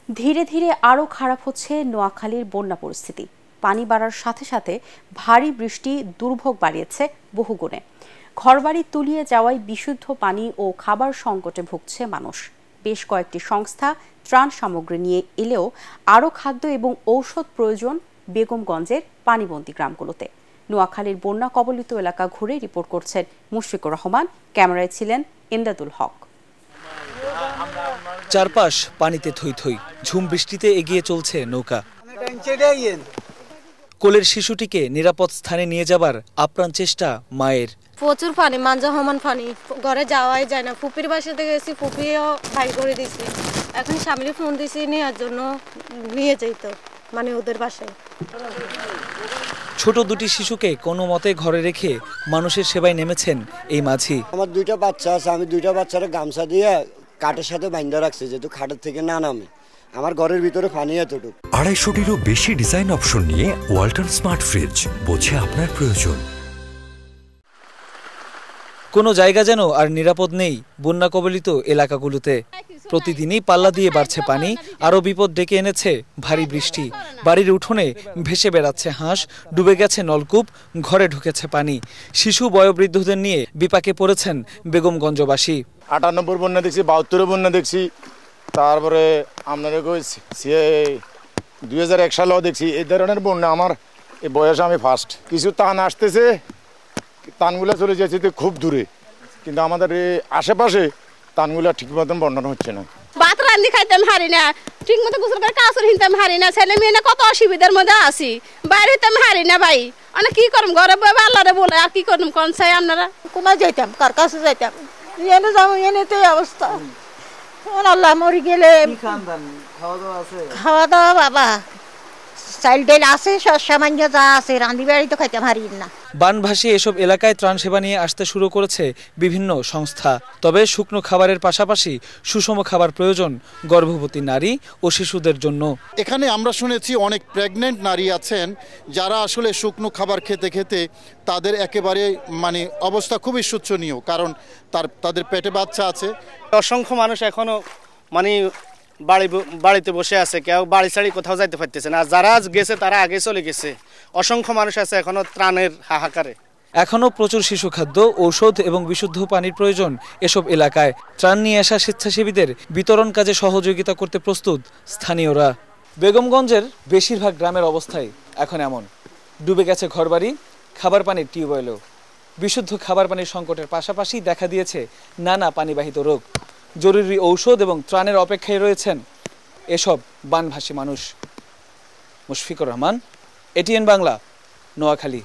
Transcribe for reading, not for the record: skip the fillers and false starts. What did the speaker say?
ধীরে ধীরে আরও খারাপ হচ্ছে নোয়াখালীর বন্যা পরিস্থিতি। পানি বাড়ার সাথে সাথে ভারী বৃষ্টি দুর্ভোগ বাড়িয়েছে বহুগুণে। ঘরবাড়ি তলিয়ে যাওয়ায় বিশুদ্ধ পানি ও খাবার সংকটে ভুগছে মানুষ। বেশ কয়েকটি সংস্থা ত্রাণ সামগ্রী নিয়ে এলেও আরও খাদ্য এবং ঔষধ প্রয়োজন বেগমগঞ্জের পানিবন্দী গ্রামগুলোতে। নোয়াখালীর বন্যা কবলিত এলাকা ঘুরে রিপোর্ট করছেন মুশফিকুর রহমান, ক্যামেরায় ছিলেন ইমদাদুল হক। চারপাশ পানিতে থই থই, ঝুম বৃষ্টিতে এগিয়ে চলছে নৌকা। কোলের শিশুটিকে নিরাপদ স্থানে নিয়ে যাবার আপ্রাণ চেষ্টা মায়ের। প্রচুর পানি, মাঞ্জা হমান পানি, ঘরে যাওয়াই যায় না। ফুপির বাসাতে গেছি, ফুপিও ভাই করে দিছি। এখন স্বামীর ফোন দিছি নেওয়ার জন্য, নিয়ে যাইতো মানে ওদের বাসায়। ছোট দুটি শিশুকে কোনো মতে ঘরে রেখে মানুষের সেবায় নেমেছেন এই মাঝি। আমার দুইটা বাচ্চা আছে, আমি দুইটা বাচ্চারা গামছা দিয়ে কাঠের সাথে বাঁধা রাখছি যেহেতু খাটের থেকে না নামে। আমার ঘরের ভিতরে পানি এতটুকু। 250-টিরও বেশি ডিজাইন অপশন নিয়ে ওয়ালটন স্মার্ট ফ্রিজ, বোঝে আপনার প্রয়োজন। কোনো জায়গা যেন আর নিরাপদ নেই বন্যা কবলিত এলাকাগুলোতে। প্রতিদিনই পাল্লা দিয়ে বাড়ছে পানি, আরও বিপদ ডেকে এনেছে ভারী বৃষ্টি। বাড়ির উঠোনে ভেসে বেড়াচ্ছে হাঁস, ডুবে গেছে নলকূপ, ঘরে ঢুকেছে পানি। শিশু বয়োবৃদ্ধদের নিয়ে বিপাকে পড়েছেন বেগমগঞ্জবাসী। 98 বন্যা দেখছি, 72 বন্যা দেখছি, তারপরে আপনাদের 2001 সালেও দেখছি। এই ধরনের বন্যা আমার এই বয়সে আমি ফার্স্ট। কিছু টান আসতেছে, টানগুলো চলে যাচ্ছে খুব দূরে, কিন্তু আমাদের এই আশেপাশে টানগুলো ঠিক মতন বন্টন হচ্ছে না। ভাত রান্দি খাইতাম হারি না, ঠিক মতো গোসল করে কাপড় হিনতাম হারি না, ছেলে মেয়ে কত অসুবিধার মধ্যে আছি, বাইরে হইতাম হারি না ভাই। অনেক কি করম, ঘরে বই আল্লাহরে বলে আর কি করম, কোন চাই আপনারা? কোথায় যাইতাম, কার কাছে যাইতাম, এনে যাবো, এনে তো অবস্থা। আল্লাহ মরি গেলে খাওয়া দাওয়া বাবা চাইল ডাইল আছে, সামান্য যা আছে, রান্দি বাড়ি তো খাইতে পারি না। বানভাসী এসব এলাকায় ত্রাণ সেবা নিয়ে আসতে শুরু করেছে বিভিন্ন সংস্থা। তবে শুকনো খাবারের পাশাপাশি সুষম খাবার প্রয়োজন গর্ভবতী নারী ও শিশুদের জন্য। এখানে আমরা শুনেছি অনেক প্রেগনেন্ট নারী আছেন যারা আসলে শুকনো খাবার খেতে খেতে তাদের একেবারে মানে অবস্থা খুবই শোচনীয়, কারণ তাদের পেটে বাচ্চা আছে। অসংখ্য মানুষ এখনো মানে বাড়িতে বসে আছে, কেউ বাড়ি ছাড়ি কোথাও যাইতে পারতেছে না। যারা গেছে তারা আগে চলে গেছে। অসংখ্য মানুষ আছে এখনো ত্রাণের হাহাকারে। এখনো প্রচুর শিশু খাদ্য, ঔষধ এবং বিশুদ্ধ পানির প্রয়োজন এসব এলাকায়। ত্রাণ নিয়ে আসা স্বেচ্ছাসেবীদের বিতরণ কাজে সহযোগিতা করতে প্রস্তুত স্থানীয়রা। বেগমগঞ্জের বেশিরভাগ গ্রামের অবস্থায় এখন এমন। ডুবে গেছে ঘরবাড়ি, খাবার পানির টিউবওয়েলও। বিশুদ্ধ খাবার পানির সংকটের পাশাপাশি দেখা দিয়েছে নানা পানিবাহিত রোগ। জরুরি ঔষধ এবং ত্রাণের অপেক্ষায় রয়েছেন এসব বানভাসী মানুষ। মুশফিকুর রহমান, এটিএন বাংলা, নোয়াখালী।